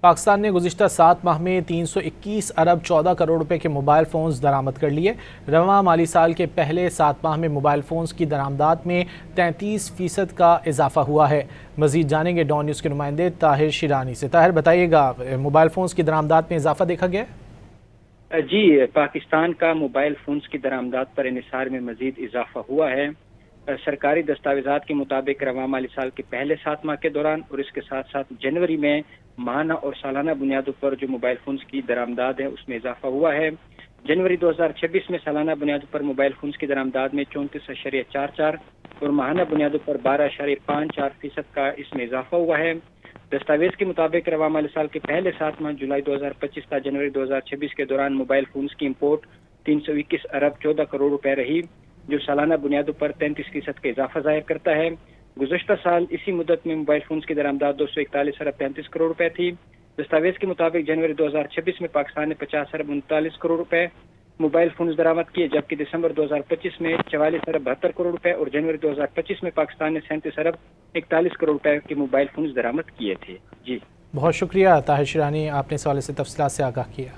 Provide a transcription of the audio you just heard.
پاکستان نے گزشتہ 7 ماہ میں 321 ارب 14 کروڑ روپے کے موبائل فونز درآمد کر لیے۔ رواں مالی سال کے پہلے 7 ماہ میں موبائل فونز کی درآمدات میں 33% کا اضافہ ہوا ہے۔ مزید جانیں گے ڈان نیوز کے نمائندے طاہر شیرانی سے۔ طاہر بتائیے گا، موبائل فونز کی درآمدات میں اضافہ دیکھا گیا؟ جی، پاکستان کا موبائل فونز کی درآمدات پر انحصار میں مزید اضافہ ہوا ہے۔ سرکاری دستاویزات کے مطابق رواں مالی سال کے پہلے 7 ماہ کے دوران اور اس کے ساتھ ساتھ جنوری میں ماہانہ اور سالانہ بنیادوں پر جو موبائل فونز کی درآمدات ہے اس میں اضافہ ہوا ہے۔ جنوری 2026 میں سالانہ بنیادوں پر موبائل فونز کی درآمدات میں 34.44 اور ماہانہ بنیادوں پر 12.54% کا اس میں اضافہ ہوا ہے۔ دستاویز کے مطابق رواں مالی سال کے پہلے 7 ماہ جولائی 2025 تا جنوری 2026 کے دوران موبائل فونز کی امپورٹ 321 ارب 14 کروڑ روپے رہی، جو سالانہ بنیادوں پر 33% کا اضافہ ظاہر کرتا ہے۔ گزشتہ سال اسی مدت میں موبائل فونز کی درآمدات 241 ارب 35 کروڑ روپے تھی۔ دستاویز کے مطابق جنوری 2026 میں پاکستان نے 50 ارب 39 کروڑ روپے موبائل فونز درآمد کیے، جبکہ دسمبر 2025 میں 44 ارب 72 کروڑ روپے اور جنوری 2025 میں پاکستان نے 37 ارب 41 کروڑ روپے کے موبائل فونز درآمد کیے تھے۔ جی بہت شکریہ طاہر شیرانی، آپ نے اس حوالے سے تفصیلات سے آگاہ کیا۔